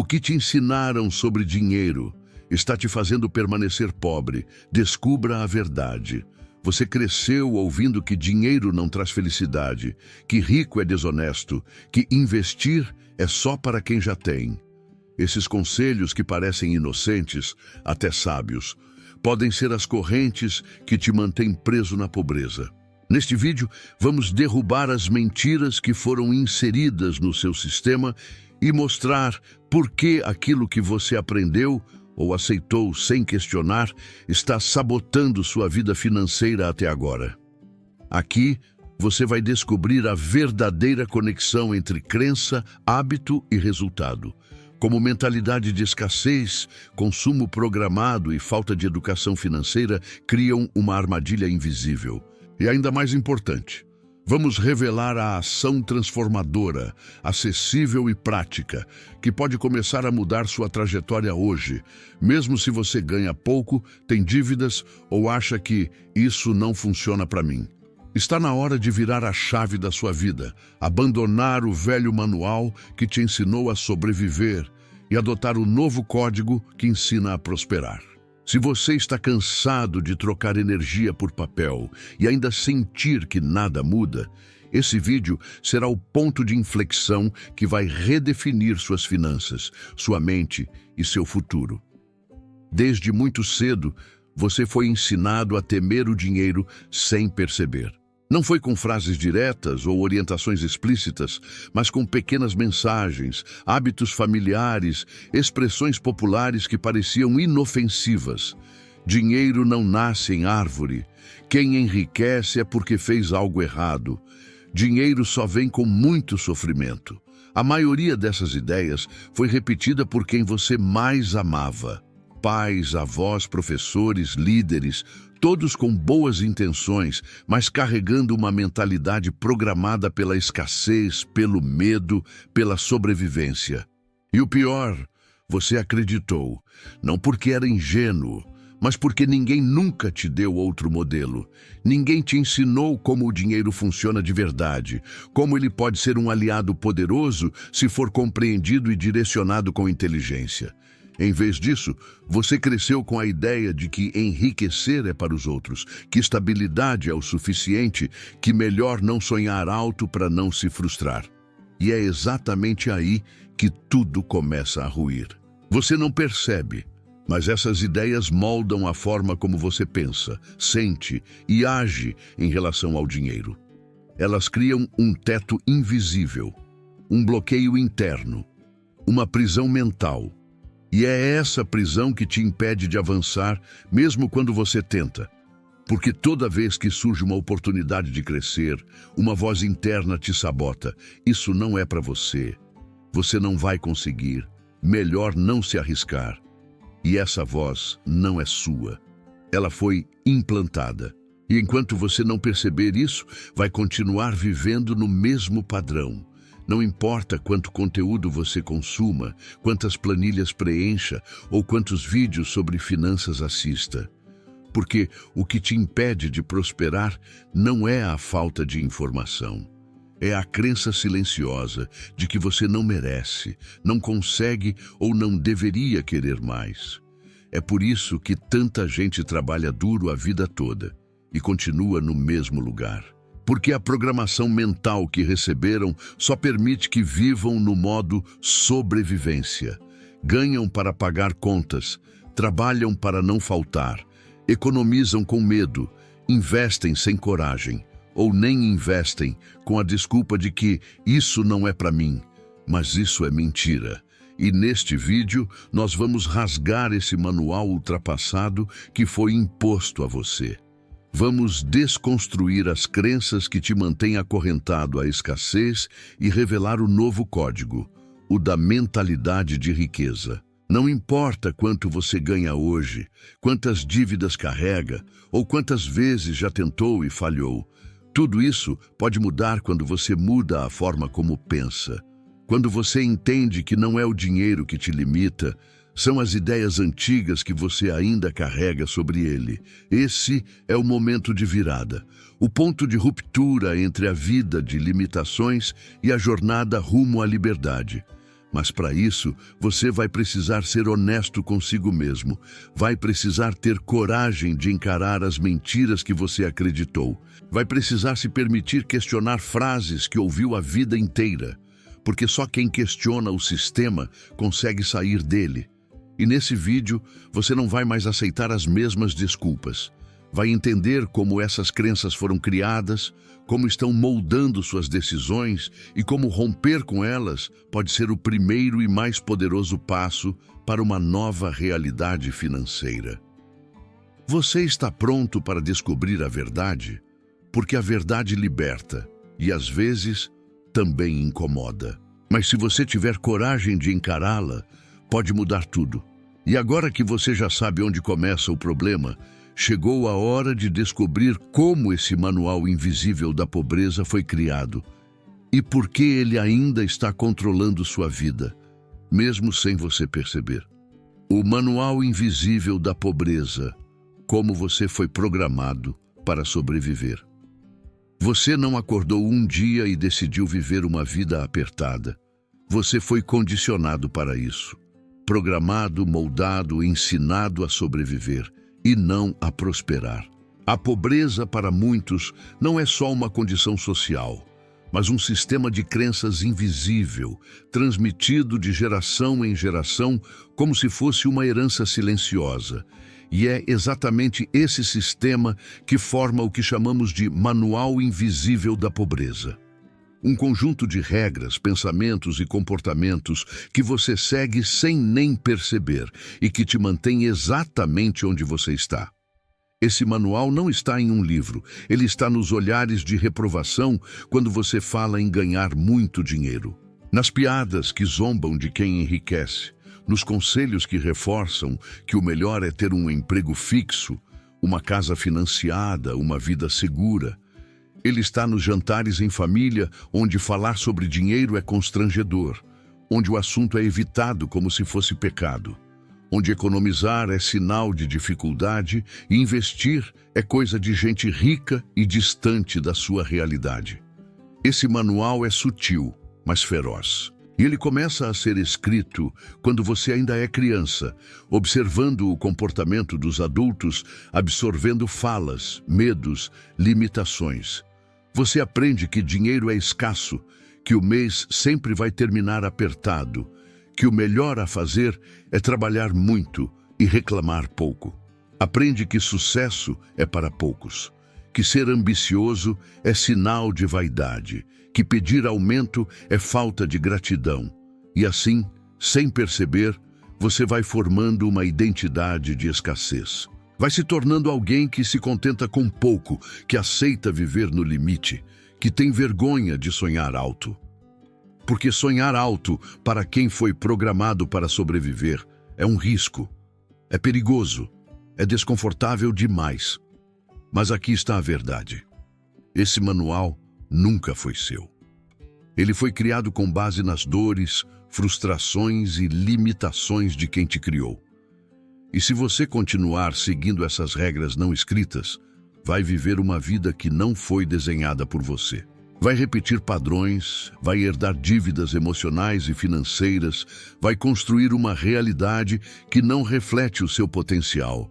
que te ensinaram sobre dinheiro está te fazendo permanecer pobre. Descubra a verdade. Você cresceu ouvindo que dinheiro não traz felicidade, que rico é desonesto, que investir é só para quem já tem. Esses conselhos que parecem inocentes, até sábios, podem ser as correntes que te mantêm preso na pobreza. Neste vídeo, vamos derrubar as mentiras que foram inseridas no seu sistema e mostrar por que aquilo que você aprendeu ou aceitou sem questionar está sabotando sua vida financeira até agora. Aqui, você vai descobrir a verdadeira conexão entre crença, hábito e resultado. Como mentalidade de escassez, consumo programado e falta de educação financeira criam uma armadilha invisível. E ainda mais importante, vamos revelar a ação transformadora, acessível e prática, que pode começar a mudar sua trajetória hoje, mesmo se você ganha pouco, tem dívidas ou acha que isso não funciona para mim. Está na hora de virar a chave da sua vida, abandonar o velho manual que te ensinou a sobreviver e adotar o novo código que ensina a prosperar. Se você está cansado de trocar energia por papel e ainda sentir que nada muda, esse vídeo será o ponto de inflexão que vai redefinir suas finanças, sua mente e seu futuro. Desde muito cedo, você foi ensinado a temer o dinheiro sem perceber. Não foi com frases diretas ou orientações explícitas, mas com pequenas mensagens, hábitos familiares, expressões populares que pareciam inofensivas. Dinheiro não nasce em árvore. Quem enriquece é porque fez algo errado. Dinheiro só vem com muito sofrimento. A maioria dessas ideias foi repetida por quem você mais amava. Pais, avós, professores, líderes, todos com boas intenções, mas carregando uma mentalidade programada pela escassez, pelo medo, pela sobrevivência. E o pior, você acreditou, não porque era ingênuo, mas porque ninguém nunca te deu outro modelo. Ninguém te ensinou como o dinheiro funciona de verdade, como ele pode ser um aliado poderoso se for compreendido e direcionado com inteligência. Em vez disso, você cresceu com a ideia de que enriquecer é para os outros, que estabilidade é o suficiente, que melhor não sonhar alto para não se frustrar. E é exatamente aí que tudo começa a ruir. Você não percebe, mas essas ideias moldam a forma como você pensa, sente e age em relação ao dinheiro. Elas criam um teto invisível, um bloqueio interno, uma prisão mental. E é essa prisão que te impede de avançar, mesmo quando você tenta. Porque toda vez que surge uma oportunidade de crescer, uma voz interna te sabota. Isso não é para você. Você não vai conseguir. Melhor não se arriscar. E essa voz não é sua. Ela foi implantada. E enquanto você não perceber isso, vai continuar vivendo no mesmo padrão. Não importa quanto conteúdo você consuma, quantas planilhas preencha ou quantos vídeos sobre finanças assista. Porque o que te impede de prosperar não é a falta de informação. É a crença silenciosa de que você não merece, não consegue ou não deveria querer mais. É por isso que tanta gente trabalha duro a vida toda e continua no mesmo lugar. Porque a programação mental que receberam só permite que vivam no modo sobrevivência. Ganham para pagar contas, trabalham para não faltar, economizam com medo, investem sem coragem, ou nem investem com a desculpa de que isso não é para mim, mas isso é mentira. E neste vídeo nós vamos rasgar esse manual ultrapassado que foi imposto a você. Vamos desconstruir as crenças que te mantêm acorrentado à escassez e revelar o novo código, o da mentalidade de riqueza. Não importa quanto você ganha hoje, quantas dívidas carrega ou quantas vezes já tentou e falhou. Tudo isso pode mudar quando você muda a forma como pensa. Quando você entende que não é o dinheiro que te limita, são as ideias antigas que você ainda carrega sobre ele. Esse é o momento de virada, o ponto de ruptura entre a vida de limitações e a jornada rumo à liberdade. Mas para isso, você vai precisar ser honesto consigo mesmo. Vai precisar ter coragem de encarar as mentiras que você acreditou. Vai precisar se permitir questionar frases que ouviu a vida inteira. Porque só quem questiona o sistema consegue sair dele. E nesse vídeo, você não vai mais aceitar as mesmas desculpas. Vai entender como essas crenças foram criadas, como estão moldando suas decisões e como romper com elas pode ser o primeiro e mais poderoso passo para uma nova realidade financeira. Você está pronto para descobrir a verdade? Porque a verdade liberta e, às vezes, também incomoda. Mas se você tiver coragem de encará-la, pode mudar tudo. E agora que você já sabe onde começa o problema, chegou a hora de descobrir como esse manual invisível da pobreza foi criado e por que ele ainda está controlando sua vida, mesmo sem você perceber. O manual invisível da pobreza, como você foi programado para sobreviver. Você não acordou um dia e decidiu viver uma vida apertada. Você foi condicionado para isso, programado, moldado, ensinado a sobreviver e não a prosperar. A pobreza, para muitos, não é só uma condição social, mas um sistema de crenças invisível, transmitido de geração em geração, como se fosse uma herança silenciosa. E é exatamente esse sistema que forma o que chamamos de Manual Invisível da Pobreza. Um conjunto de regras, pensamentos e comportamentos que você segue sem nem perceber e que te mantém exatamente onde você está. Esse manual não está em um livro, ele está nos olhares de reprovação quando você fala em ganhar muito dinheiro, nas piadas que zombam de quem enriquece, nos conselhos que reforçam que o melhor é ter um emprego fixo, uma casa financiada, uma vida segura. Ele está nos jantares em família, onde falar sobre dinheiro é constrangedor, onde o assunto é evitado como se fosse pecado, onde economizar é sinal de dificuldade e investir é coisa de gente rica e distante da sua realidade. Esse manual é sutil, mas feroz. E ele começa a ser escrito quando você ainda é criança, observando o comportamento dos adultos, absorvendo falas, medos, limitações. Você aprende que dinheiro é escasso, que o mês sempre vai terminar apertado, que o melhor a fazer é trabalhar muito e reclamar pouco. Aprende que sucesso é para poucos, que ser ambicioso é sinal de vaidade, que pedir aumento é falta de gratidão. E assim, sem perceber, você vai formando uma identidade de escassez. Vai se tornando alguém que se contenta com pouco, que aceita viver no limite, que tem vergonha de sonhar alto. Porque sonhar alto, para quem foi programado para sobreviver, é um risco. É perigoso. É desconfortável demais. Mas aqui está a verdade. Esse manual nunca foi seu. Ele foi criado com base nas dores, frustrações e limitações de quem te criou. E se você continuar seguindo essas regras não escritas, vai viver uma vida que não foi desenhada por você. Vai repetir padrões, vai herdar dívidas emocionais e financeiras, vai construir uma realidade que não reflete o seu potencial.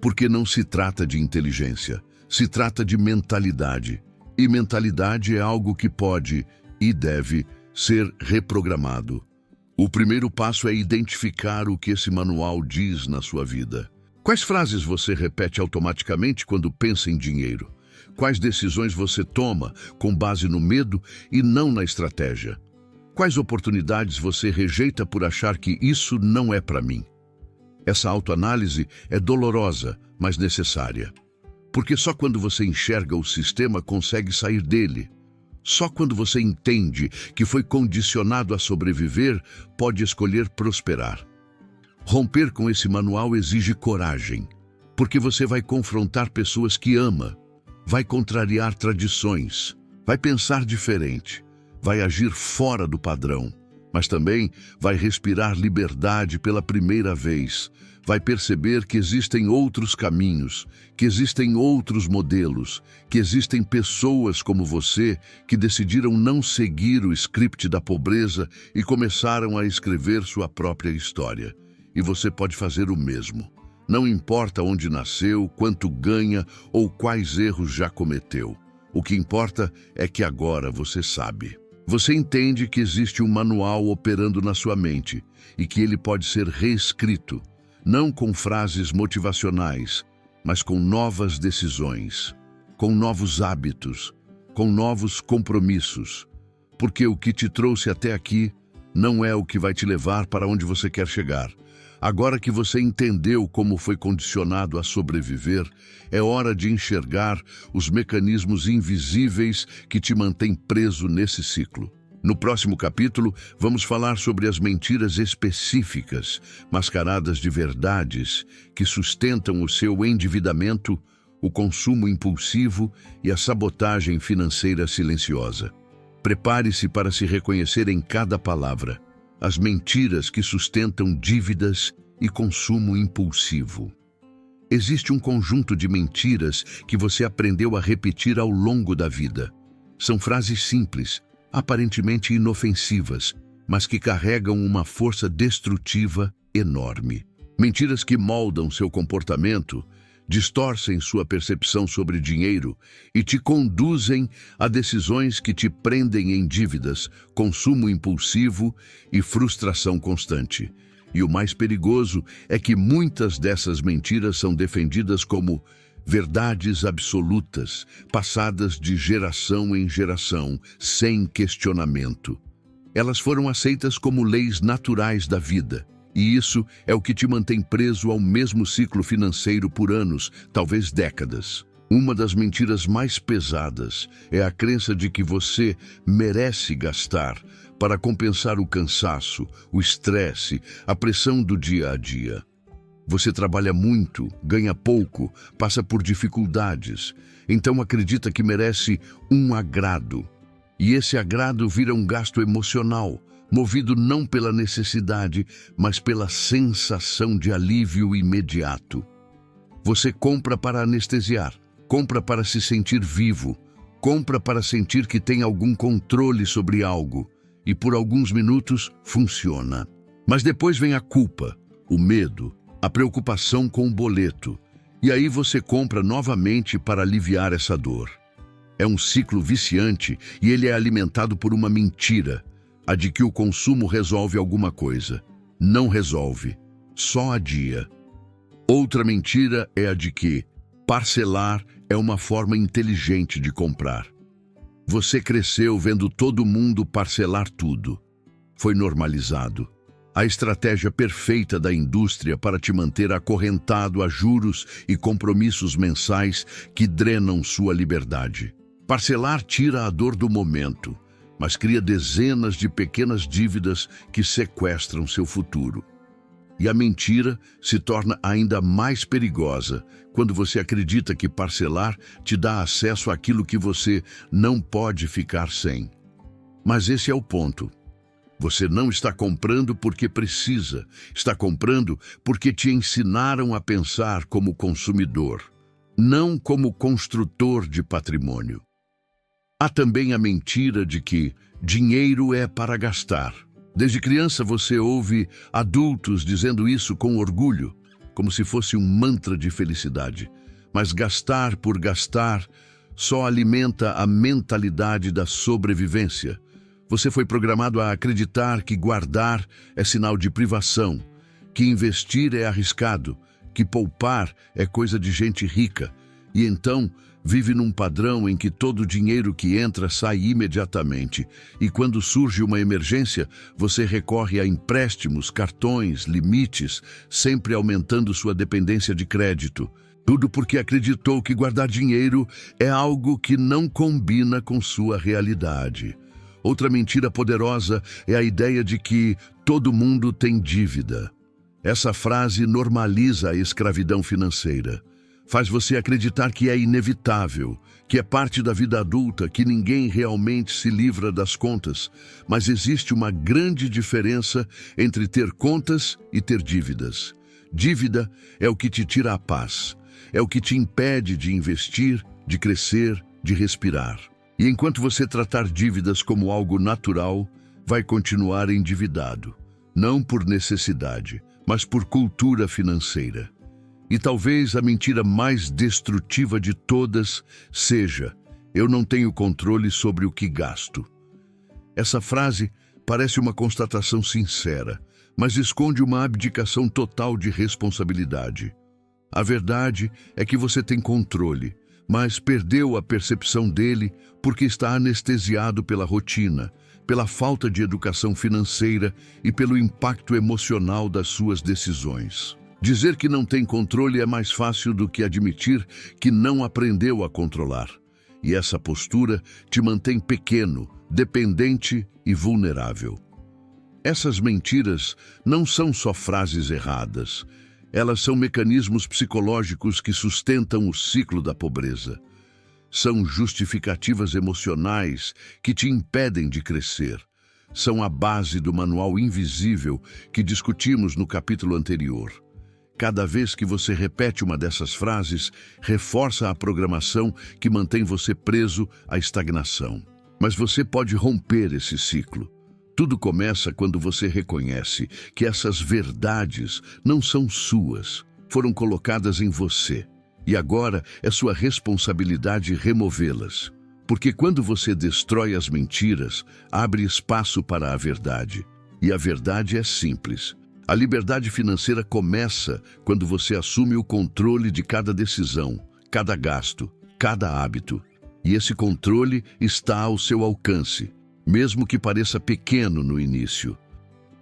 Porque não se trata de inteligência, se trata de mentalidade. E mentalidade é algo que pode e deve ser reprogramado. O primeiro passo é identificar o que esse manual diz na sua vida. Quais frases você repete automaticamente quando pensa em dinheiro? Quais decisões você toma com base no medo e não na estratégia? Quais oportunidades você rejeita por achar que isso não é para mim? Essa autoanálise é dolorosa, mas necessária. Porque só quando você enxerga o sistema consegue sair dele. Só quando você entende que foi condicionado a sobreviver, pode escolher prosperar. Romper com esse manual exige coragem, porque você vai confrontar pessoas que ama, vai contrariar tradições, vai pensar diferente, vai agir fora do padrão, mas também vai respirar liberdade pela primeira vez. Vai perceber que existem outros caminhos, que existem outros modelos, que existem pessoas como você que decidiram não seguir o script da pobreza e começaram a escrever sua própria história. E você pode fazer o mesmo. Não importa onde nasceu, quanto ganha ou quais erros já cometeu. O que importa é que agora você sabe. Você entende que existe um manual operando na sua mente e que ele pode ser reescrito, não com frases motivacionais, mas com novas decisões, com novos hábitos, com novos compromissos. Porque o que te trouxe até aqui não é o que vai te levar para onde você quer chegar. Agora que você entendeu como foi condicionado a sobreviver, é hora de enxergar os mecanismos invisíveis que te mantêm preso nesse ciclo. No próximo capítulo, vamos falar sobre as mentiras específicas, mascaradas de verdades, que sustentam o seu endividamento, o consumo impulsivo e a sabotagem financeira silenciosa. Prepare-se para se reconhecer em cada palavra. As mentiras que sustentam dívidas e consumo impulsivo. Existe um conjunto de mentiras que você aprendeu a repetir ao longo da vida. São frases simples, aparentemente inofensivas, mas que carregam uma força destrutiva enorme. Mentiras que moldam seu comportamento, distorcem sua percepção sobre dinheiro e te conduzem a decisões que te prendem em dívidas, consumo impulsivo e frustração constante. E o mais perigoso é que muitas dessas mentiras são defendidas como verdades absolutas, passadas de geração em geração, sem questionamento. Elas foram aceitas como leis naturais da vida. E isso é o que te mantém preso ao mesmo ciclo financeiro por anos, talvez décadas. Uma das mentiras mais pesadas é a crença de que você merece gastar para compensar o cansaço, o estresse, a pressão do dia a dia. Você trabalha muito, ganha pouco, passa por dificuldades, então acredita que merece um agrado. E esse agrado vira um gasto emocional, movido não pela necessidade, mas pela sensação de alívio imediato. Você compra para anestesiar, compra para se sentir vivo, compra para sentir que tem algum controle sobre algo, e por alguns minutos funciona. Mas depois vem a culpa, o medo, a preocupação com o boleto, e aí você compra novamente para aliviar essa dor. É um ciclo viciante e ele é alimentado por uma mentira, a de que o consumo resolve alguma coisa. Não resolve, só adia. Outra mentira é a de que parcelar é uma forma inteligente de comprar. Você cresceu vendo todo mundo parcelar tudo. Foi normalizado. A estratégia perfeita da indústria para te manter acorrentado a juros e compromissos mensais que drenam sua liberdade. Parcelar tira a dor do momento, mas cria dezenas de pequenas dívidas que sequestram seu futuro. E a mentira se torna ainda mais perigosa quando você acredita que parcelar te dá acesso àquilo que você não pode ficar sem. Mas esse é o ponto. Você não está comprando porque precisa, está comprando porque te ensinaram a pensar como consumidor, não como construtor de patrimônio. Há também a mentira de que dinheiro é para gastar. Desde criança você ouve adultos dizendo isso com orgulho, como se fosse um mantra de felicidade. Mas gastar por gastar só alimenta a mentalidade da sobrevivência. Você foi programado a acreditar que guardar é sinal de privação, que investir é arriscado, que poupar é coisa de gente rica. E então vive num padrão em que todo o dinheiro que entra sai imediatamente. E quando surge uma emergência, você recorre a empréstimos, cartões, limites, sempre aumentando sua dependência de crédito. Tudo porque acreditou que guardar dinheiro é algo que não combina com sua realidade. Outra mentira poderosa é a ideia de que todo mundo tem dívida. Essa frase normaliza a escravidão financeira. Faz você acreditar que é inevitável, que é parte da vida adulta, que ninguém realmente se livra das contas. Mas existe uma grande diferença entre ter contas e ter dívidas. Dívida é o que te tira a paz, é o que te impede de investir, de crescer, de respirar. E enquanto você tratar dívidas como algo natural, vai continuar endividado, não por necessidade, mas por cultura financeira. E talvez a mentira mais destrutiva de todas seja: eu não tenho controle sobre o que gasto. Essa frase parece uma constatação sincera, mas esconde uma abdicação total de responsabilidade. A verdade é que você tem controle, mas perdeu a percepção dele porque está anestesiado pela rotina, pela falta de educação financeira e pelo impacto emocional das suas decisões. Dizer que não tem controle é mais fácil do que admitir que não aprendeu a controlar. E essa postura te mantém pequeno, dependente e vulnerável. Essas mentiras não são só frases erradas. Elas são mecanismos psicológicos que sustentam o ciclo da pobreza. São justificativas emocionais que te impedem de crescer. São a base do manual invisível que discutimos no capítulo anterior. Cada vez que você repete uma dessas frases, reforça a programação que mantém você preso à estagnação. Mas você pode romper esse ciclo. Tudo começa quando você reconhece que essas verdades não são suas, foram colocadas em você. E agora é sua responsabilidade removê-las. Porque quando você destrói as mentiras, abre espaço para a verdade. E a verdade é simples. A liberdade financeira começa quando você assume o controle de cada decisão, cada gasto, cada hábito. E esse controle está ao seu alcance, mesmo que pareça pequeno no início.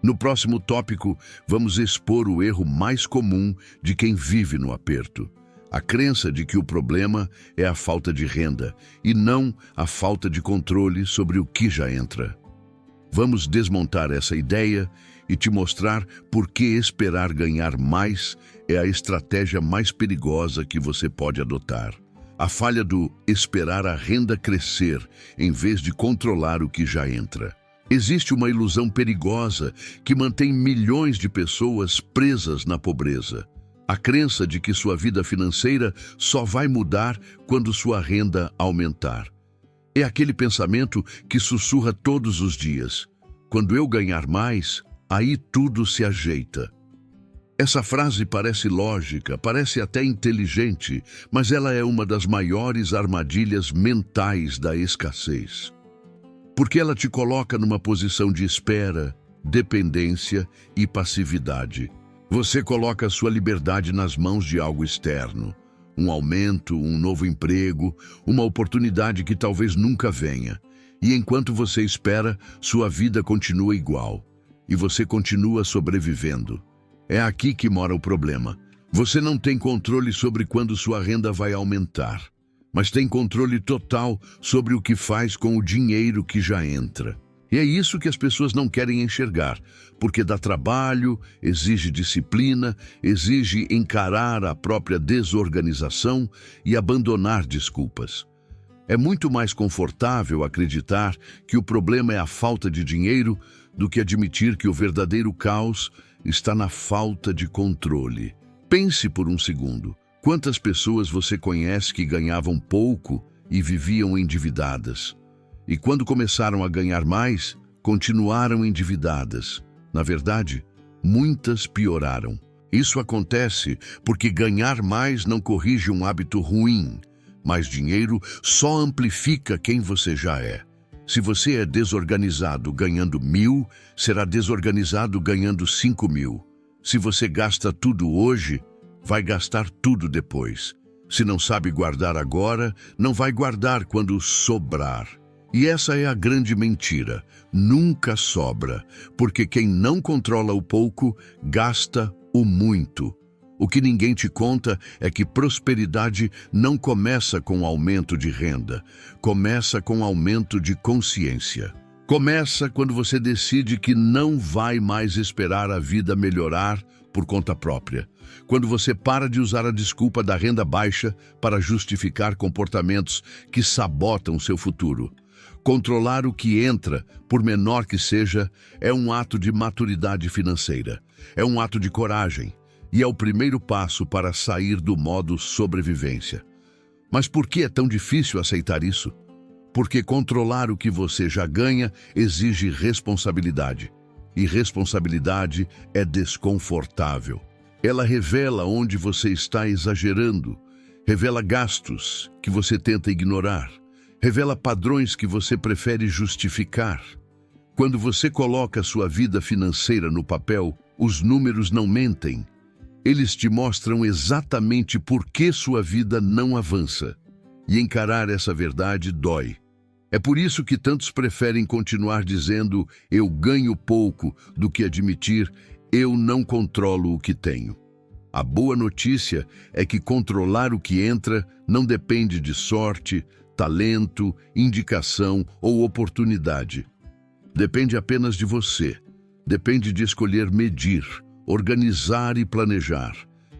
No próximo tópico, vamos expor o erro mais comum de quem vive no aperto. A crença de que o problema é a falta de renda e não a falta de controle sobre o que já entra. Vamos desmontar essa ideia e te mostrar por que esperar ganhar mais é a estratégia mais perigosa que você pode adotar. A falha do esperar a renda crescer em vez de controlar o que já entra. Existe uma ilusão perigosa que mantém milhões de pessoas presas na pobreza. A crença de que sua vida financeira só vai mudar quando sua renda aumentar. É aquele pensamento que sussurra todos os dias: quando eu ganhar mais, aí tudo se ajeita. Essa frase parece lógica, parece até inteligente, mas ela é uma das maiores armadilhas mentais da escassez. Porque ela te coloca numa posição de espera, dependência e passividade. Você coloca sua liberdade nas mãos de algo externo. Um aumento, um novo emprego, uma oportunidade que talvez nunca venha. E enquanto você espera, sua vida continua igual. E você continua sobrevivendo. É aqui que mora o problema. Você não tem controle sobre quando sua renda vai aumentar, mas tem controle total sobre o que faz com o dinheiro que já entra. E é isso que as pessoas não querem enxergar, porque dá trabalho, exige disciplina, exige encarar a própria desorganização e abandonar desculpas. É muito mais confortável acreditar que o problema é a falta de dinheiro do que admitir que o verdadeiro caos está na falta de controle. Pense por um segundo. Quantas pessoas você conhece que ganhavam pouco e viviam endividadas? E quando começaram a ganhar mais, continuaram endividadas. Na verdade, muitas pioraram. Isso acontece porque ganhar mais não corrige um hábito ruim. Mais dinheiro só amplifica quem você já é. Se você é desorganizado ganhando 1.000, será desorganizado ganhando 5.000. Se você gasta tudo hoje, vai gastar tudo depois. Se não sabe guardar agora, não vai guardar quando sobrar. E essa é a grande mentira. Nunca sobra, porque quem não controla o pouco, gasta o muito. O que ninguém te conta é que prosperidade não começa com aumento de renda, começa com aumento de consciência. Começa quando você decide que não vai mais esperar a vida melhorar por conta própria. Quando você para de usar a desculpa da renda baixa para justificar comportamentos que sabotam seu futuro. Controlar o que entra, por menor que seja, é um ato de maturidade financeira. É um ato de coragem e é o primeiro passo para sair do modo sobrevivência. Mas por que é tão difícil aceitar isso? Porque controlar o que você já ganha exige responsabilidade. E responsabilidade é desconfortável. Ela revela onde você está exagerando, revela gastos que você tenta ignorar, revela padrões que você prefere justificar. Quando você coloca sua vida financeira no papel, os números não mentem. Eles te mostram exatamente por que sua vida não avança. E encarar essa verdade dói. É por isso que tantos preferem continuar dizendo "eu ganho pouco" do que admitir "eu não controlo o que tenho". A boa notícia é que controlar o que entra não depende de sorte, talento, indicação ou oportunidade. Depende apenas de você. Depende de escolher medir, organizar e planejar.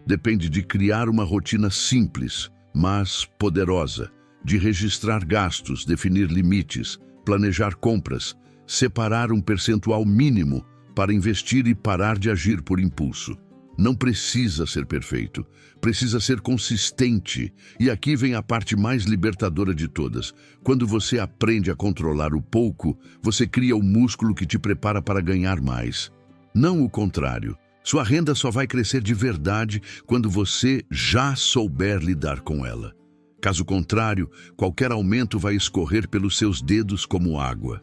Depende de criar uma rotina simples, mas poderosa, de registrar gastos, definir limites, planejar compras, separar um percentual mínimo para investir e parar de agir por impulso. Não precisa ser perfeito, precisa ser consistente. E aqui vem a parte mais libertadora de todas. Quando você aprende a controlar o pouco, você cria o músculo que te prepara para ganhar mais. Não o contrário. Sua renda só vai crescer de verdade quando você já souber lidar com ela. Caso contrário, qualquer aumento vai escorrer pelos seus dedos como água.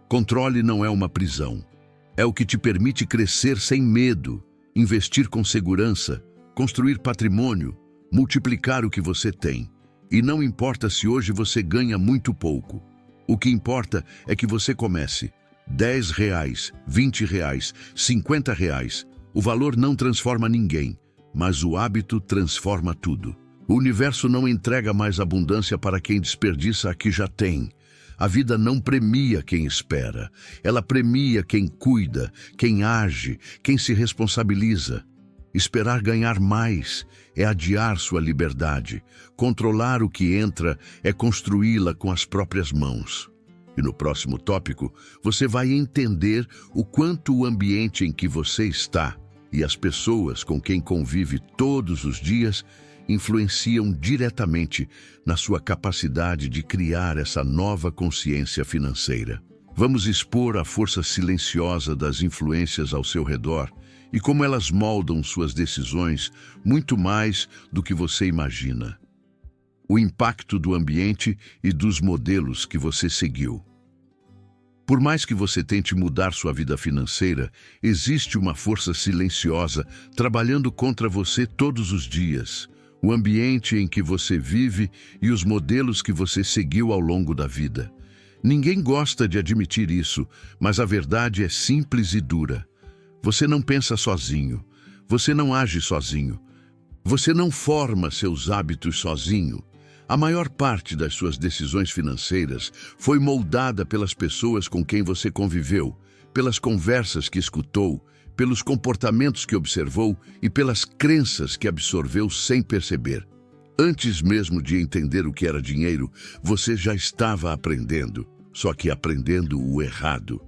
Controle não é uma prisão. É o que te permite crescer sem medo, investir com segurança, construir patrimônio, multiplicar o que você tem. E não importa se hoje você ganha muito pouco. O que importa é que você comece. R$10, R$20, R$50. O valor não transforma ninguém, mas o hábito transforma tudo. O universo não entrega mais abundância para quem desperdiça a que já tem. A vida não premia quem espera. Ela premia quem cuida, quem age, quem se responsabiliza. Esperar ganhar mais é adiar sua liberdade. Controlar o que entra é construí-la com as próprias mãos. E no próximo tópico, você vai entender o quanto o ambiente em que você está e as pessoas com quem convive todos os dias influenciam diretamente na sua capacidade de criar essa nova consciência financeira. Vamos expor a força silenciosa das influências ao seu redor e como elas moldam suas decisões muito mais do que você imagina. O impacto do ambiente e dos modelos que você seguiu. Por mais que você tente mudar sua vida financeira, existe uma força silenciosa trabalhando contra você todos os dias. O ambiente em que você vive e os modelos que você seguiu ao longo da vida. Ninguém gosta de admitir isso, mas a verdade é simples e dura. Você não pensa sozinho, você não age sozinho, você não forma seus hábitos sozinho. A maior parte das suas decisões financeiras foi moldada pelas pessoas com quem você conviveu, pelas conversas que escutou, pelos comportamentos que observou e pelas crenças que absorveu sem perceber. Antes mesmo de entender o que era dinheiro, você já estava aprendendo, só que aprendendo o errado.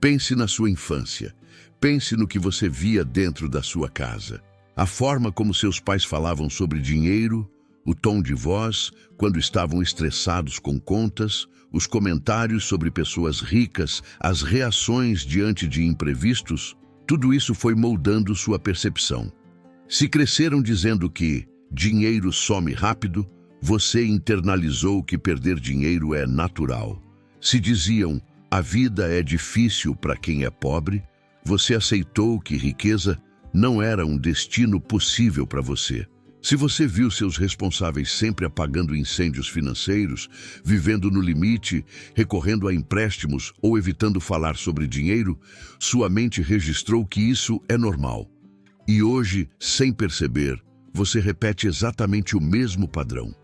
Pense na sua infância. Pense no que você via dentro da sua casa. A forma como seus pais falavam sobre dinheiro, o tom de voz quando estavam estressados com contas, os comentários sobre pessoas ricas, as reações diante de imprevistos. Tudo isso foi moldando sua percepção. Se cresceram dizendo que dinheiro some rápido, você internalizou que perder dinheiro é natural. Se diziam a vida é difícil para quem é pobre, você aceitou que riqueza não era um destino possível para você. Se você viu seus responsáveis sempre apagando incêndios financeiros, vivendo no limite, recorrendo a empréstimos ou evitando falar sobre dinheiro, sua mente registrou que isso é normal. E hoje, sem perceber, você repete exatamente o mesmo padrão.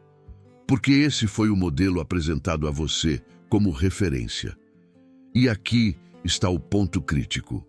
Porque esse foi o modelo apresentado a você como referência. E aqui está o ponto crítico.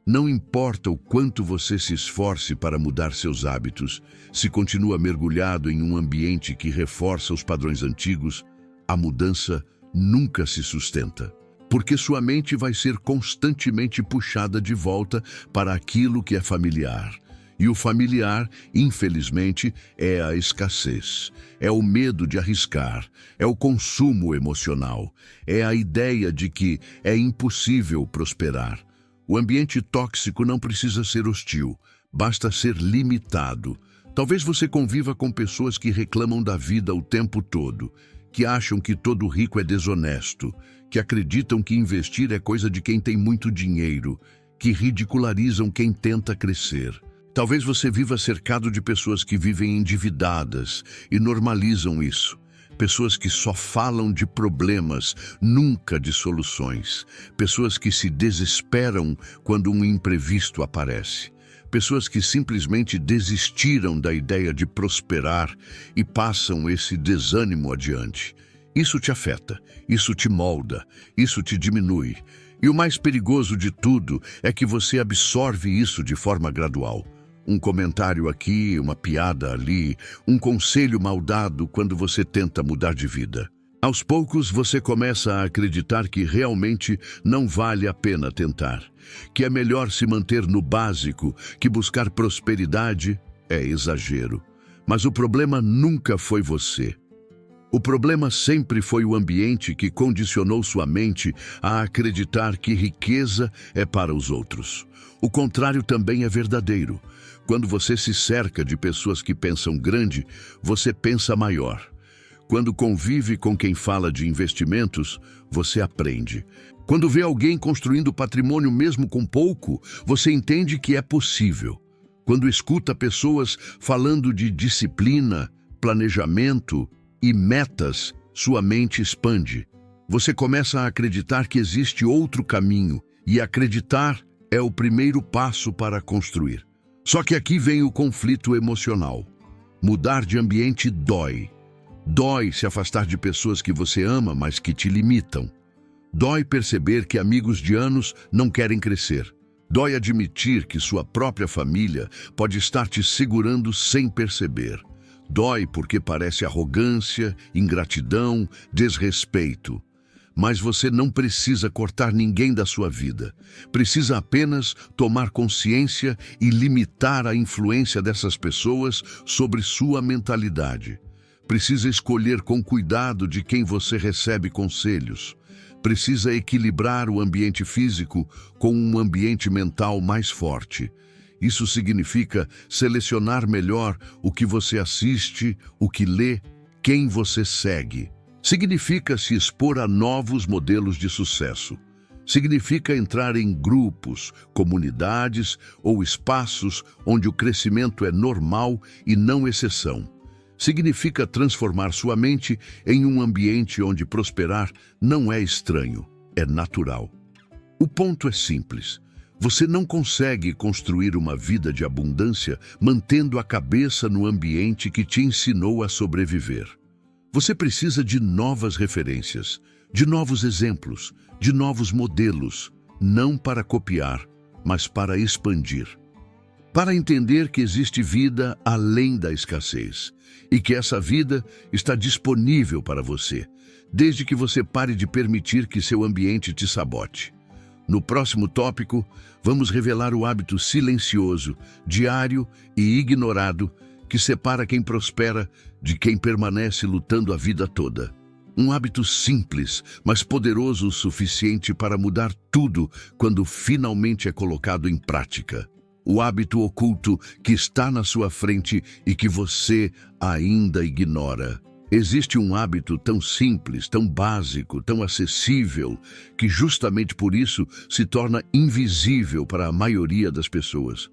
Não importa o quanto você se esforce para mudar seus hábitos, se continua mergulhado em um ambiente que reforça os padrões antigos, a mudança nunca se sustenta. Porque sua mente vai ser constantemente puxada de volta para aquilo que é familiar. E o familiar, infelizmente, é a escassez, é o medo de arriscar, é o consumo emocional, é a ideia de que é impossível prosperar. O ambiente tóxico não precisa ser hostil, basta ser limitado. Talvez você conviva com pessoas que reclamam da vida o tempo todo, que acham que todo rico é desonesto, que acreditam que investir é coisa de quem tem muito dinheiro, que ridicularizam quem tenta crescer. Talvez você viva cercado de pessoas que vivem endividadas e normalizam isso. Pessoas que só falam de problemas, nunca de soluções. Pessoas que se desesperam quando um imprevisto aparece. Pessoas que simplesmente desistiram da ideia de prosperar e passam esse desânimo adiante. Isso te afeta, isso te molda, isso te diminui. E o mais perigoso de tudo é que você absorve isso de forma gradual. Um comentário aqui, uma piada ali, um conselho mal dado quando você tenta mudar de vida. Aos poucos você começa a acreditar que realmente não vale a pena tentar, que é melhor se manter no básico, que buscar prosperidade é exagero. Mas o problema nunca foi você. O problema sempre foi o ambiente que condicionou sua mente a acreditar que riqueza é para os outros. O contrário também é verdadeiro. Quando você se cerca de pessoas que pensam grande, você pensa maior. Quando convive com quem fala de investimentos, você aprende. Quando vê alguém construindo patrimônio mesmo com pouco, você entende que é possível. Quando escuta pessoas falando de disciplina, planejamento e metas, sua mente expande. Você começa a acreditar que existe outro caminho, e acreditar é o primeiro passo para construir. Só que aqui vem o conflito emocional. Mudar de ambiente dói. Dói se afastar de pessoas que você ama, mas que te limitam. Dói perceber que amigos de anos não querem crescer. Dói admitir que sua própria família pode estar te segurando sem perceber. Dói porque parece arrogância, ingratidão, desrespeito. Mas você não precisa cortar ninguém da sua vida. Precisa apenas tomar consciência e limitar a influência dessas pessoas sobre sua mentalidade. Precisa escolher com cuidado de quem você recebe conselhos. Precisa equilibrar o ambiente físico com um ambiente mental mais forte. Isso significa selecionar melhor o que você assiste, o que lê, quem você segue. Significa se expor a novos modelos de sucesso. Significa entrar em grupos, comunidades ou espaços onde o crescimento é normal e não exceção. Significa transformar sua mente em um ambiente onde prosperar não é estranho, é natural. O ponto é simples. Você não consegue construir uma vida de abundância mantendo a cabeça no ambiente que te ensinou a sobreviver. Você precisa de novas referências, de novos exemplos, de novos modelos, não para copiar, mas para expandir. Para entender que existe vida além da escassez e que essa vida está disponível para você, desde que você pare de permitir que seu ambiente te sabote. No próximo tópico, vamos revelar o hábito silencioso, diário e ignorado que separa quem prospera de quem permanece lutando a vida toda. Um hábito simples, mas poderoso o suficiente para mudar tudo quando finalmente é colocado em prática. O hábito oculto que está na sua frente e que você ainda ignora. Existe um hábito tão simples, tão básico, tão acessível, que justamente por isso se torna invisível para a maioria das pessoas.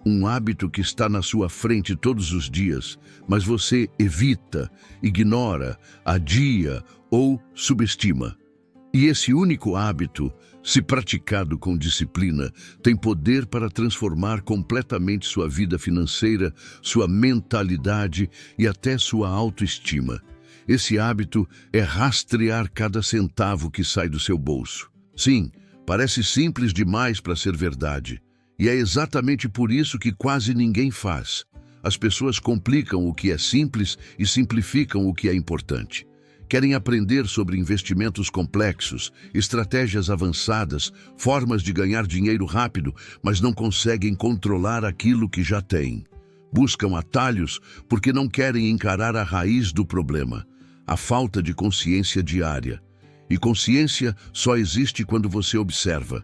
Um hábito que está na sua frente todos os dias, mas você evita, ignora, adia ou subestima. E esse único hábito, se praticado com disciplina, tem poder para transformar completamente sua vida financeira, sua mentalidade e até sua autoestima. Esse hábito é rastrear cada centavo que sai do seu bolso. Sim, parece simples demais para ser verdade. E é exatamente por isso que quase ninguém faz. As pessoas complicam o que é simples e simplificam o que é importante. Querem aprender sobre investimentos complexos, estratégias avançadas, formas de ganhar dinheiro rápido, mas não conseguem controlar aquilo que já têm. Buscam atalhos porque não querem encarar a raiz do problema, a falta de consciência diária. E consciência só existe quando você observa,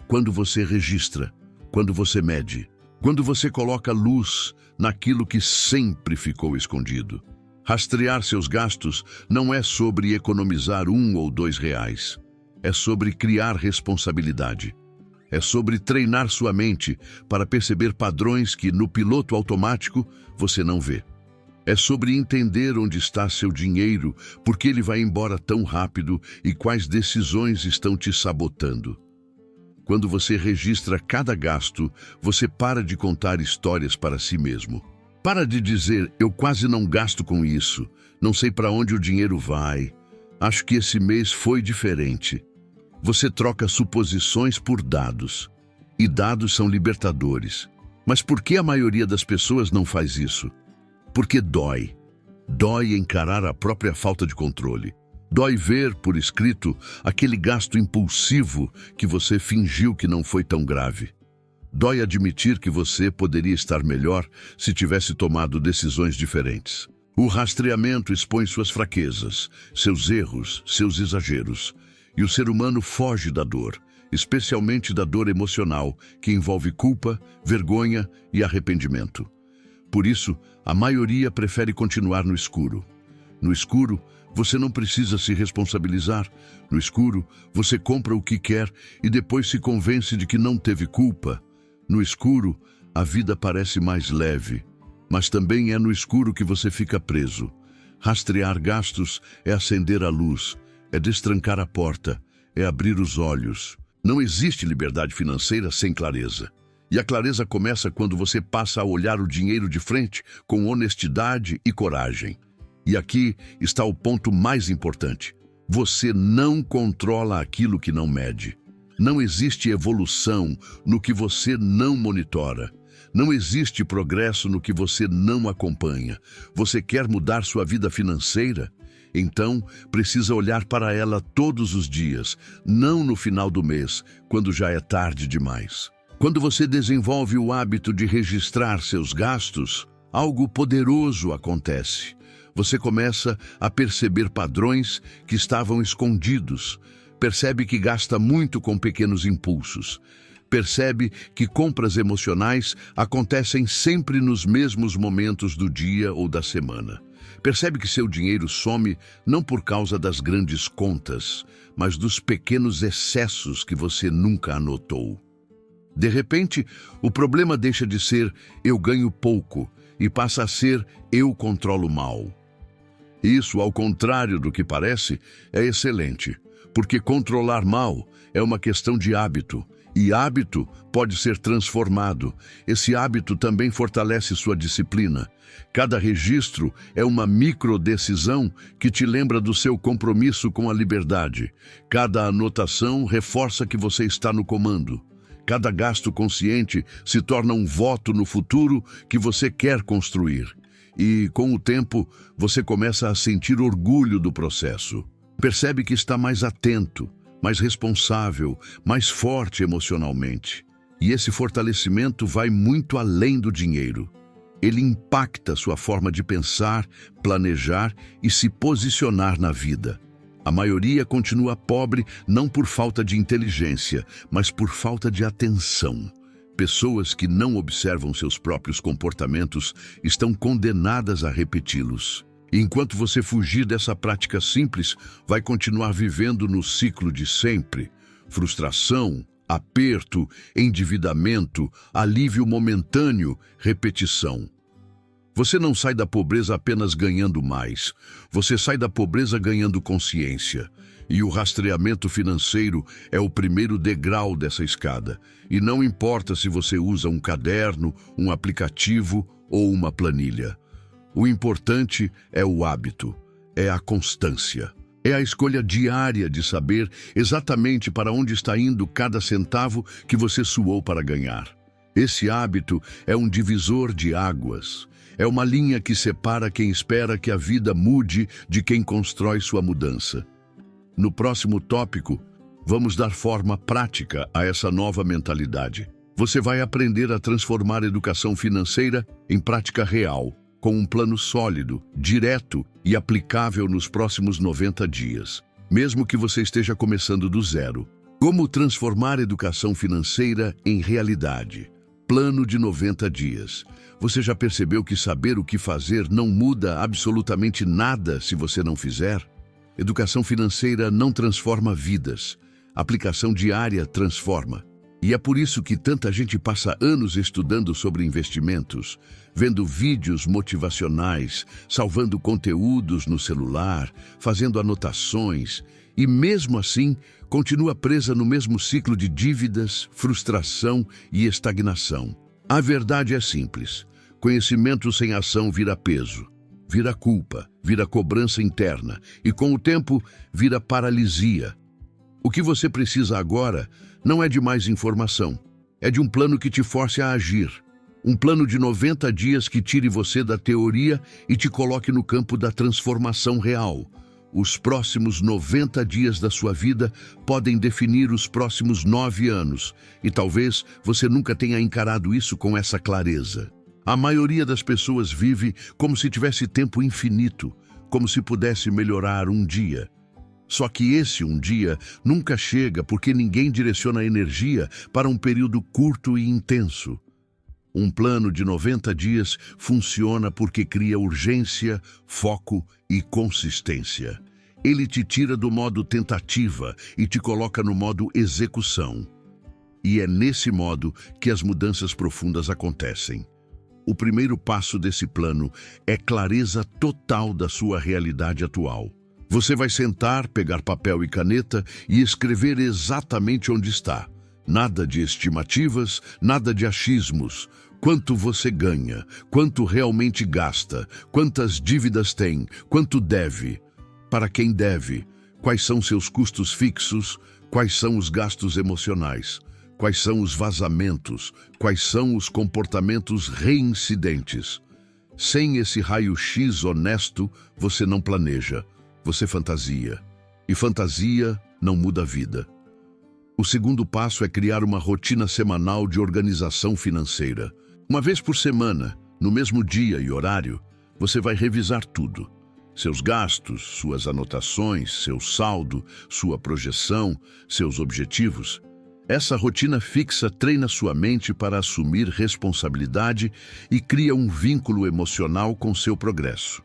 quando você registra, quando você mede, quando você coloca luz naquilo que sempre ficou escondido. Rastrear seus gastos não é sobre economizar R$ 1 ou R$ 2. É sobre criar responsabilidade. É sobre treinar sua mente para perceber padrões que no piloto automático você não vê. É sobre entender onde está seu dinheiro, por que ele vai embora tão rápido e quais decisões estão te sabotando. Quando você registra cada gasto, você para de contar histórias para si mesmo. Para de dizer, eu quase não gasto com isso, não sei para onde o dinheiro vai, acho que esse mês foi diferente. Você troca suposições por dados, e dados são libertadores. Mas por que a maioria das pessoas não faz isso? Porque dói. Dói encarar a própria falta de controle. Dói ver por escrito aquele gasto impulsivo que você fingiu que não foi tão grave. Dói admitir que você poderia estar melhor se tivesse tomado decisões diferentes. O rastreamento expõe suas fraquezas, seus erros, seus exageros. E o ser humano foge da dor, especialmente da dor emocional, que envolve culpa, vergonha e arrependimento. Por isso, a maioria prefere continuar no escuro. No escuro, você não precisa se responsabilizar. No escuro, você compra o que quer e depois se convence de que não teve culpa. No escuro, a vida parece mais leve, mas também é no escuro que você fica preso. Rastrear gastos é acender a luz, é destrancar a porta, é abrir os olhos. Não existe liberdade financeira sem clareza. E a clareza começa quando você passa a olhar o dinheiro de frente com honestidade e coragem. E aqui está o ponto mais importante. Você não controla aquilo que não mede. Não existe evolução no que você não monitora. Não existe progresso no que você não acompanha. Você quer mudar sua vida financeira? Então, precisa olhar para ela todos os dias, não no final do mês, quando já é tarde demais. Quando você desenvolve o hábito de registrar seus gastos, algo poderoso acontece. Você começa a perceber padrões que estavam escondidos. Percebe que gasta muito com pequenos impulsos. Percebe que compras emocionais acontecem sempre nos mesmos momentos do dia ou da semana. Percebe que seu dinheiro some não por causa das grandes contas, mas dos pequenos excessos que você nunca anotou. De repente, o problema deixa de ser eu ganho pouco e passa a ser eu controlo mal. Isso, ao contrário do que parece, é excelente. Porque controlar mal é uma questão de hábito, e hábito pode ser transformado. Esse hábito também fortalece sua disciplina. Cada registro é uma microdecisão que te lembra do seu compromisso com a liberdade. Cada anotação reforça que você está no comando. Cada gasto consciente se torna um voto no futuro que você quer construir. E, com o tempo, você começa a sentir orgulho do processo. Percebe que está mais atento, mais responsável, mais forte emocionalmente. E esse fortalecimento vai muito além do dinheiro. Ele impacta sua forma de pensar, planejar e se posicionar na vida. A maioria continua pobre não por falta de inteligência, mas por falta de atenção. Pessoas que não observam seus próprios comportamentos estão condenadas a repeti-los. E enquanto você fugir dessa prática simples, vai continuar vivendo no ciclo de sempre. Frustração, aperto, endividamento, alívio momentâneo, repetição. Você não sai da pobreza apenas ganhando mais. Você sai da pobreza ganhando consciência. E o rastreamento financeiro é o primeiro degrau dessa escada. E não importa se você usa um caderno, um aplicativo ou uma planilha. O importante é o hábito, é a constância. É a escolha diária de saber exatamente para onde está indo cada centavo que você suou para ganhar. Esse hábito é um divisor de águas. É uma linha que separa quem espera que a vida mude de quem constrói sua mudança. No próximo tópico, vamos dar forma prática a essa nova mentalidade. Você vai aprender a transformar a educação financeira em prática real, com um plano sólido, direto e aplicável nos próximos 90 dias, mesmo que você esteja começando do zero. Como transformar a educação financeira em realidade? Plano de 90 dias. Você já percebeu que saber o que fazer não muda absolutamente nada se você não fizer? Educação financeira não transforma vidas. Aplicação diária transforma. E é por isso que tanta gente passa anos estudando sobre investimentos, vendo vídeos motivacionais, salvando conteúdos no celular, fazendo anotações, e mesmo assim continua presa no mesmo ciclo de dívidas, frustração e estagnação. A verdade é simples. Conhecimento sem ação vira peso, vira culpa, vira cobrança interna e, com o tempo, vira paralisia. O que você precisa agora não é de mais informação, é de um plano que te force a agir. Um plano de 90 dias que tire você da teoria e te coloque no campo da transformação real. Os próximos 90 dias da sua vida podem definir os próximos 9 anos, e talvez você nunca tenha encarado isso com essa clareza. A maioria das pessoas vive como se tivesse tempo infinito, como se pudesse melhorar um dia. Só que esse um dia nunca chega porque ninguém direciona a energia para um período curto e intenso. Um plano de 90 dias funciona porque cria urgência, foco e consistência. Ele te tira do modo tentativa e te coloca no modo execução. E é nesse modo que as mudanças profundas acontecem. O primeiro passo desse plano é clareza total da sua realidade atual. Você vai sentar, pegar papel e caneta e escrever exatamente onde está. Nada de estimativas, nada de achismos. Quanto você ganha, quanto realmente gasta, quantas dívidas tem, quanto deve, para quem deve, quais são seus custos fixos, quais são os gastos emocionais, quais são os vazamentos, quais são os comportamentos reincidentes. Sem esse raio-x honesto, você não planeja. Você fantasia. E fantasia não muda a vida. O segundo passo é criar uma rotina semanal de organização financeira. Uma vez por semana, no mesmo dia e horário, você vai revisar tudo. Seus gastos, suas anotações, seu saldo, sua projeção, seus objetivos. Essa rotina fixa treina sua mente para assumir responsabilidade e cria um vínculo emocional com seu progresso.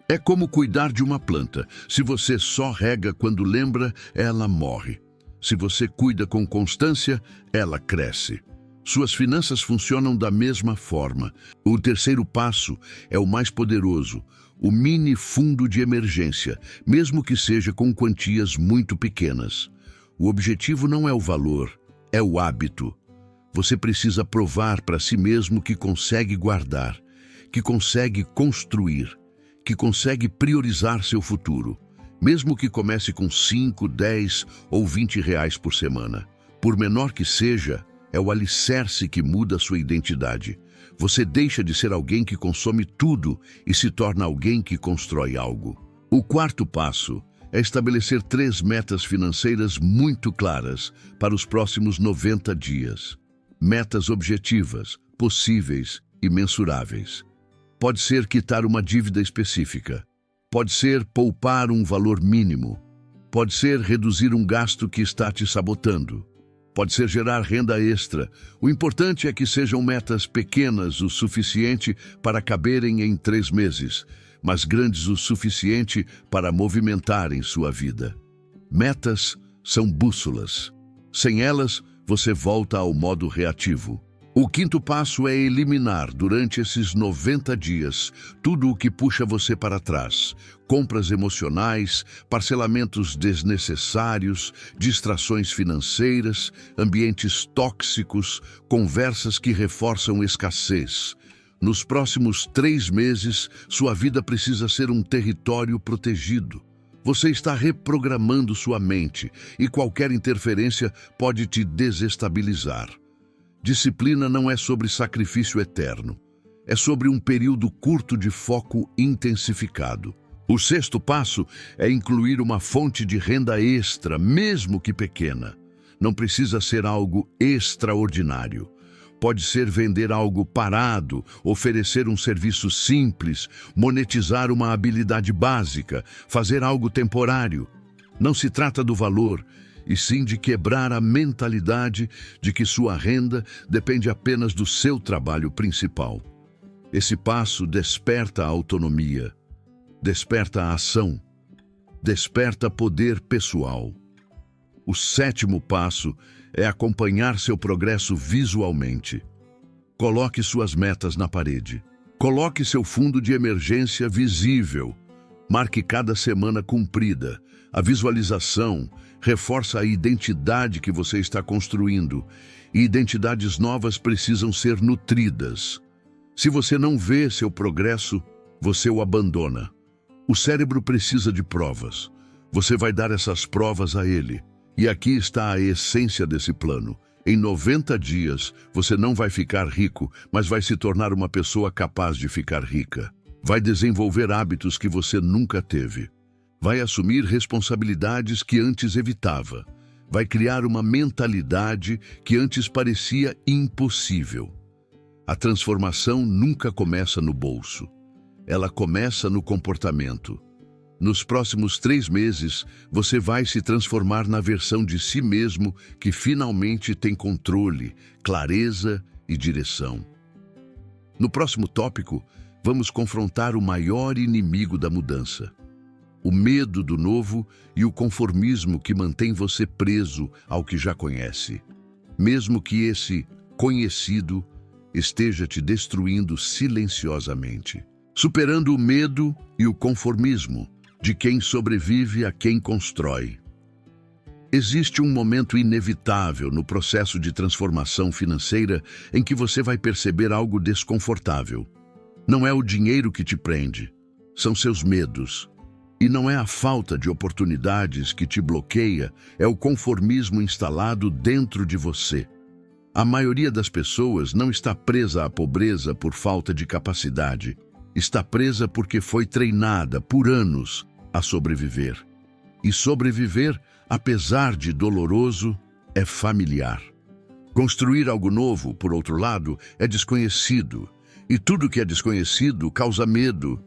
É como cuidar de uma planta. Se você só rega quando lembra, ela morre. Se você cuida com constância, ela cresce. Suas finanças funcionam da mesma forma. O terceiro passo é o mais poderoso, o mini fundo de emergência, mesmo que seja com quantias muito pequenas. O objetivo não é o valor, é o hábito. Você precisa provar para si mesmo que consegue guardar, que consegue construir, que consegue priorizar seu futuro, mesmo que comece com 5, 10 ou 20 reais por semana. Por menor que seja, é o alicerce que muda sua identidade. Você deixa de ser alguém que consome tudo e se torna alguém que constrói algo. O quarto passo é estabelecer 3 metas financeiras muito claras para os próximos 90 dias. Metas objetivas, possíveis e mensuráveis. Pode ser quitar uma dívida específica. Pode ser poupar um valor mínimo. Pode ser reduzir um gasto que está te sabotando. Pode ser gerar renda extra. O importante é que sejam metas pequenas o suficiente para caberem em 3 meses, mas grandes o suficiente para movimentarem sua vida. Metas são bússolas. Sem elas, você volta ao modo reativo. O quinto passo é eliminar, durante esses 90 dias, tudo o que puxa você para trás. Compras emocionais, parcelamentos desnecessários, distrações financeiras, ambientes tóxicos, conversas que reforçam escassez. Nos próximos 3 meses, sua vida precisa ser um território protegido. Você está reprogramando sua mente e qualquer interferência pode te desestabilizar. Disciplina não é sobre sacrifício eterno. É sobre um período curto de foco intensificado. O sexto passo é incluir uma fonte de renda extra, mesmo que pequena. Não precisa ser algo extraordinário. Pode ser vender algo parado, oferecer um serviço simples, monetizar uma habilidade básica, fazer algo temporário. Não se trata do valor, e sim de quebrar a mentalidade de que sua renda depende apenas do seu trabalho principal. Esse passo desperta a autonomia, desperta a ação, desperta poder pessoal. O sétimo passo é acompanhar seu progresso visualmente. Coloque suas metas na parede. Coloque seu fundo de emergência visível. Marque cada semana cumprida. A visualização reforça a identidade que você está construindo, e identidades novas precisam ser nutridas. Se você não vê seu progresso, você o abandona. O cérebro precisa de provas. Você vai dar essas provas a ele. E aqui está a essência desse plano. Em 90 dias, você não vai ficar rico, mas vai se tornar uma pessoa capaz de ficar rica. Vai desenvolver hábitos que você nunca teve. Vai assumir responsabilidades que antes evitava. Vai criar uma mentalidade que antes parecia impossível. A transformação nunca começa no bolso. Ela começa no comportamento. Nos próximos 3 meses, você vai se transformar na versão de si mesmo que finalmente tem controle, clareza e direção. No próximo tópico, vamos confrontar o maior inimigo da mudança: o medo do novo e o conformismo que mantém você preso ao que já conhece. Mesmo que esse conhecido esteja te destruindo silenciosamente. Superando o medo e o conformismo, de quem sobrevive a quem constrói. Existe um momento inevitável no processo de transformação financeira em que você vai perceber algo desconfortável. Não é o dinheiro que te prende, são seus medos. E não é a falta de oportunidades que te bloqueia, é o conformismo instalado dentro de você. A maioria das pessoas não está presa à pobreza por falta de capacidade. Está presa porque foi treinada por anos a sobreviver. E sobreviver, apesar de doloroso, é familiar. Construir algo novo, por outro lado, é desconhecido. E tudo que é desconhecido causa medo.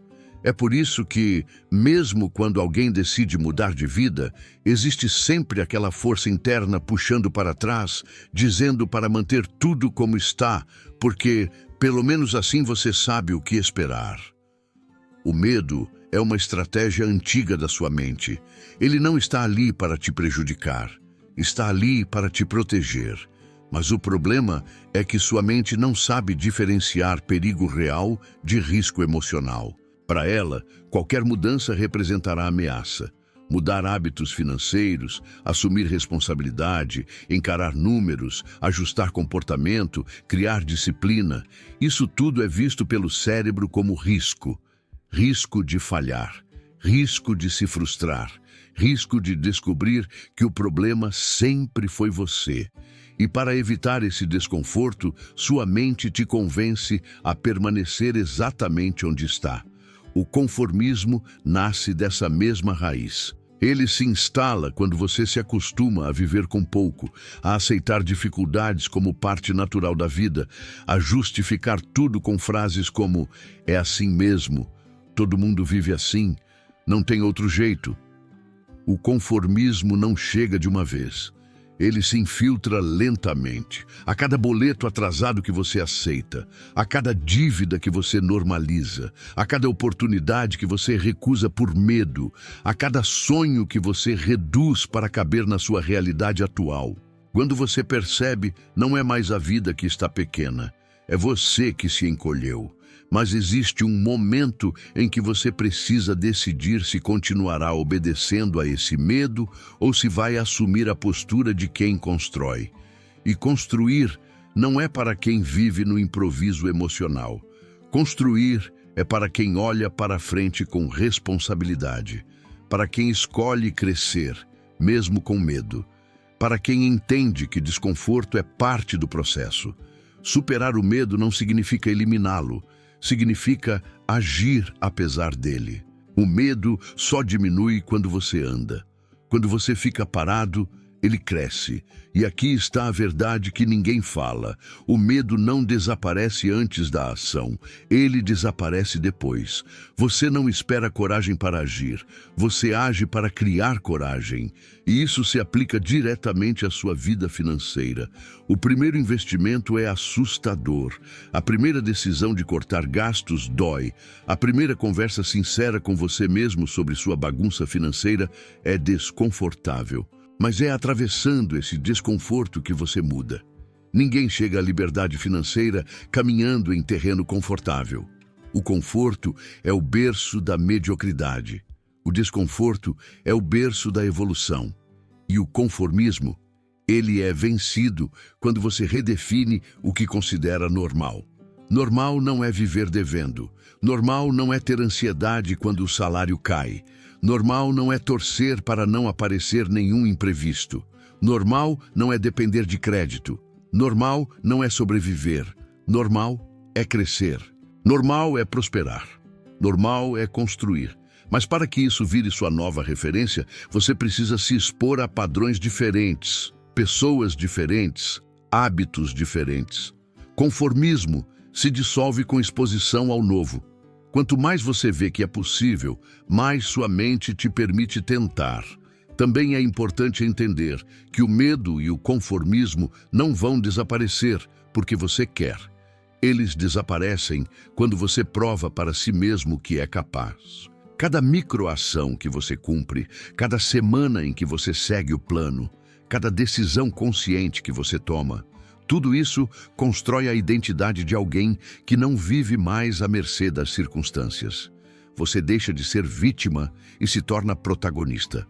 É por isso que, mesmo quando alguém decide mudar de vida, existe sempre aquela força interna puxando para trás, dizendo para manter tudo como está, porque pelo menos assim você sabe o que esperar. O medo é uma estratégia antiga da sua mente. Ele não está ali para te prejudicar, está ali para te proteger. Mas o problema é que sua mente não sabe diferenciar perigo real de risco emocional. Para ela, qualquer mudança representará ameaça. Mudar hábitos financeiros, assumir responsabilidade, encarar números, ajustar comportamento, criar disciplina, isso tudo é visto pelo cérebro como risco. Risco de falhar, risco de se frustrar, risco de descobrir que o problema sempre foi você. E para evitar esse desconforto, sua mente te convence a permanecer exatamente onde está. O conformismo nasce dessa mesma raiz. Ele se instala quando você se acostuma a viver com pouco, a aceitar dificuldades como parte natural da vida, a justificar tudo com frases como "é assim mesmo", "todo mundo vive assim", "não tem outro jeito". O conformismo não chega de uma vez. Ele se infiltra lentamente. A cada boleto atrasado que você aceita, a cada dívida que você normaliza, a cada oportunidade que você recusa por medo, a cada sonho que você reduz para caber na sua realidade atual. Quando você percebe, não é mais a vida que está pequena, é você que se encolheu. Mas existe um momento em que você precisa decidir se continuará obedecendo a esse medo ou se vai assumir a postura de quem constrói. E construir não é para quem vive no improviso emocional. Construir é para quem olha para frente com responsabilidade. para quem escolhe crescer, mesmo com medo, para quem entende que desconforto é parte do processo. Superar o medo não significa eliminá-lo, significa agir apesar dele. O medo só diminui quando você anda. Quando você fica parado, ele cresce. E aqui está a verdade que ninguém fala. O medo não desaparece antes da ação. Ele desaparece depois. Você não espera coragem para agir. Você age para criar coragem. E isso se aplica diretamente à sua vida financeira. O primeiro investimento é assustador. A primeira decisão de cortar gastos dói. A primeira conversa sincera com você mesmo sobre sua bagunça financeira é desconfortável. Mas é atravessando esse desconforto que você muda. Ninguém chega à liberdade financeira caminhando em terreno confortável. O conforto é o berço da mediocridade. O desconforto é o berço da evolução. E o conformismo, ele é vencido quando você redefine o que considera normal. Normal não é viver devendo. Normal não é ter ansiedade quando o salário cai. Normal não é torcer para não aparecer nenhum imprevisto. Normal não é depender de crédito. Normal não é sobreviver. Normal é crescer. Normal é prosperar. Normal é construir. Mas para que isso vire sua nova referência, você precisa se expor a padrões diferentes, pessoas diferentes, hábitos diferentes. Conformismo se dissolve com exposição ao novo. Quanto mais você vê que é possível, mais sua mente te permite tentar. Também é importante entender que o medo e o conformismo não vão desaparecer porque você quer. Eles desaparecem quando você prova para si mesmo que é capaz. Cada microação que você cumpre, cada semana em que você segue o plano, cada decisão consciente que você toma, tudo isso constrói a identidade de alguém que não vive mais à mercê das circunstâncias. Você deixa de ser vítima e se torna protagonista.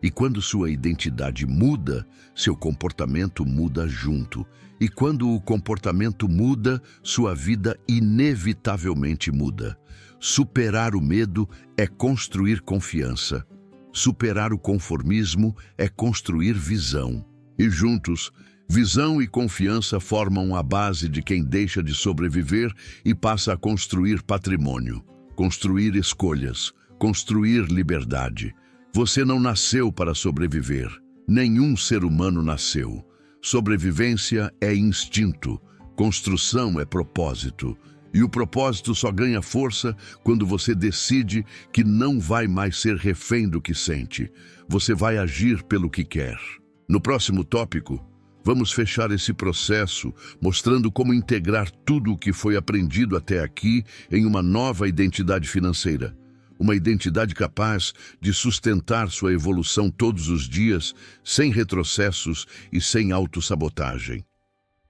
E quando sua identidade muda, seu comportamento muda junto. E quando o comportamento muda, sua vida inevitavelmente muda. Superar o medo é construir confiança. Superar o conformismo é construir visão. E juntos, visão e confiança formam a base de quem deixa de sobreviver e passa a construir patrimônio, construir escolhas, construir liberdade. Você não nasceu para sobreviver. Nenhum ser humano nasceu. Sobrevivência é instinto, construção é propósito. E o propósito só ganha força quando você decide que não vai mais ser refém do que sente. Você vai agir pelo que quer. No próximo tópico, vamos fechar esse processo mostrando como integrar tudo o que foi aprendido até aqui em uma nova identidade financeira. Uma identidade capaz de sustentar sua evolução todos os dias, sem retrocessos e sem autossabotagem.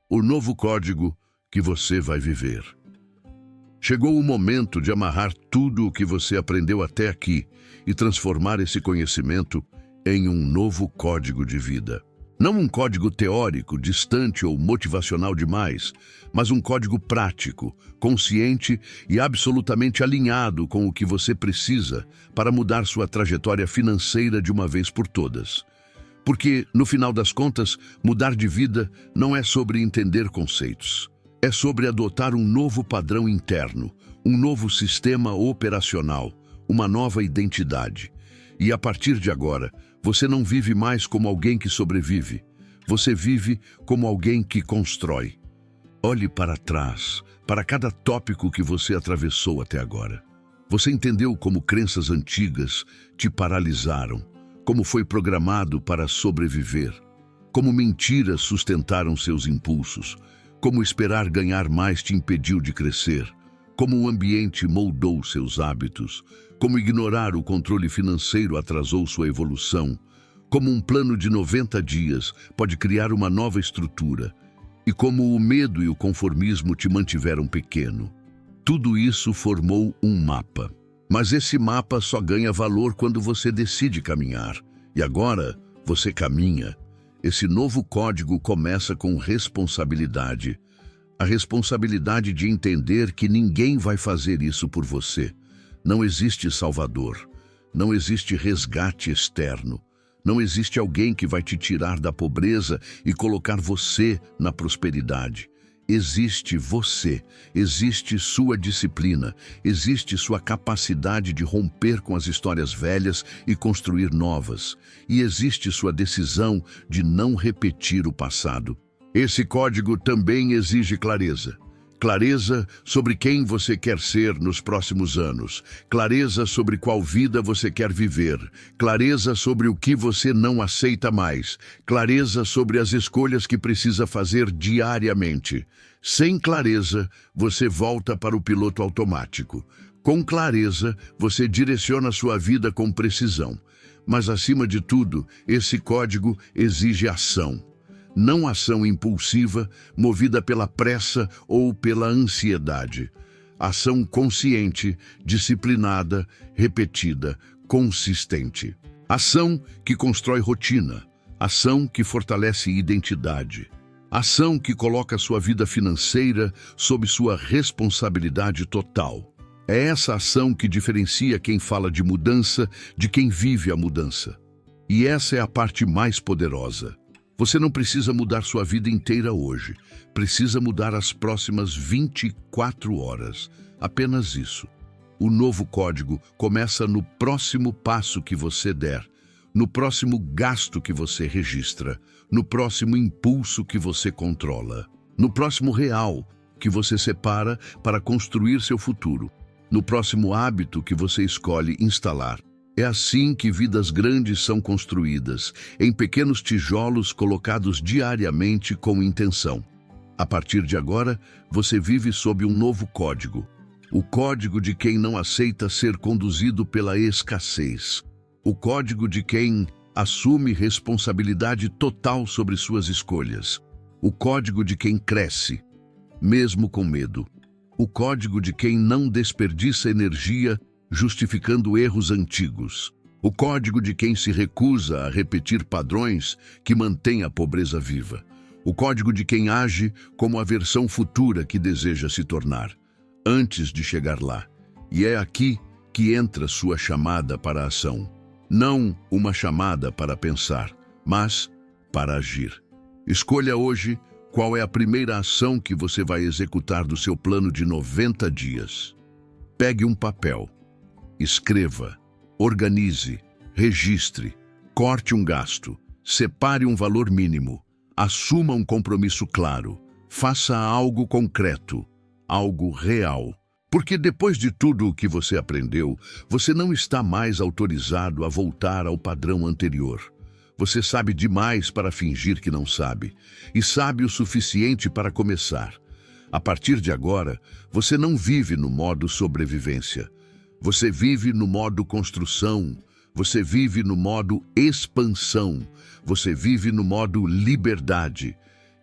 O novo código que você vai viver. Chegou o momento de amarrar tudo o que você aprendeu até aqui e transformar esse conhecimento em um novo código de vida. Não um código teórico, distante ou motivacional demais, mas um código prático, consciente e absolutamente alinhado com o que você precisa para mudar sua trajetória financeira de uma vez por todas. Porque, no final das contas, mudar de vida não é sobre entender conceitos. É sobre adotar um novo padrão interno, um novo sistema operacional, uma nova identidade. E a partir de agora, você não vive mais como alguém que sobrevive. Você vive como alguém que constrói. Olhe para trás, para cada tópico que você atravessou até agora. Você entendeu como crenças antigas te paralisaram, como foi programado para sobreviver, como mentiras sustentaram seus impulsos, como esperar ganhar mais te impediu de crescer, como o ambiente moldou seus hábitos, como ignorar o controle financeiro atrasou sua evolução, como um plano de 90 dias pode criar uma nova estrutura, e como o medo e o conformismo te mantiveram pequeno. Tudo isso formou um mapa. Mas esse mapa só ganha valor quando você decide caminhar. E agora, você caminha. Esse novo código começa com responsabilidade. A responsabilidade de entender que ninguém vai fazer isso por você. Não existe salvador. Não existe resgate externo. Não existe alguém que vai te tirar da pobreza e colocar você na prosperidade. Existe você, existe sua disciplina, existe sua capacidade de romper com as histórias velhas e construir novas, e existe sua decisão de não repetir o passado. Esse código também exige clareza. Clareza sobre quem você quer ser nos próximos anos. Clareza sobre qual vida você quer viver. Clareza sobre o que você não aceita mais. Clareza sobre as escolhas que precisa fazer diariamente. Sem clareza, você volta para o piloto automático. Com clareza, você direciona sua vida com precisão. Mas, acima de tudo, esse código exige ação. Não ação impulsiva, movida pela pressa ou pela ansiedade. Ação consciente, disciplinada, repetida, consistente. Ação que constrói rotina. Ação que fortalece identidade. Ação que coloca sua vida financeira sob sua responsabilidade total. É essa ação que diferencia quem fala de mudança de quem vive a mudança. E essa é a parte mais poderosa. Você não precisa mudar sua vida inteira hoje. Precisa mudar as próximas 24 horas. Apenas isso. O novo código começa no próximo passo que você der, no próximo gasto que você registra, no próximo impulso que você controla, no próximo real que você separa para construir seu futuro, no próximo hábito que você escolhe instalar. É assim que vidas grandes são construídas, em pequenos tijolos colocados diariamente com intenção. A partir de agora, você vive sob um novo código. O código de quem não aceita ser conduzido pela escassez. O código de quem assume responsabilidade total sobre suas escolhas. O código de quem cresce, mesmo com medo. O código de quem não desperdiça energia justificando erros antigos. O código de quem se recusa a repetir padrões que mantêm a pobreza viva. O código de quem age como a versão futura que deseja se tornar, antes de chegar lá. E é aqui que entra sua chamada para a ação. Não uma chamada para pensar, mas para agir. Escolha hoje qual é a primeira ação que você vai executar do seu plano de 90 dias. Pegue um papel. Escreva, organize, registre, corte um gasto, separe um valor mínimo, assuma um compromisso claro, faça algo concreto, algo real. Porque depois de tudo o que você aprendeu, você não está mais autorizado a voltar ao padrão anterior. Você sabe demais para fingir que não sabe, e sabe o suficiente para começar. A partir de agora, você não vive no modo sobrevivência. Você vive no modo construção, você vive no modo expansão, você vive no modo liberdade.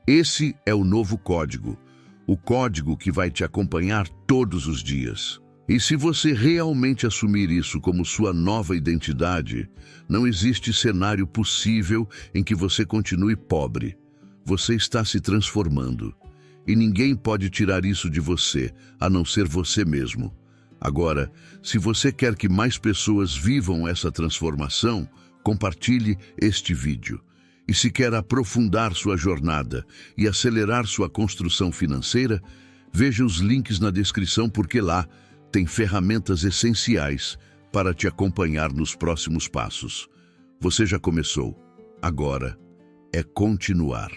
Esse é o novo código, o código que vai te acompanhar todos os dias. E se você realmente assumir isso como sua nova identidade, não existe cenário possível em que você continue pobre. Você está se transformando. E ninguém pode tirar isso de você, a não ser você mesmo. Agora, se você quer que mais pessoas vivam essa transformação, compartilhe este vídeo. E se quer aprofundar sua jornada e acelerar sua construção financeira, veja os links na descrição porque lá tem ferramentas essenciais para te acompanhar nos próximos passos. Você já começou. Agora é continuar.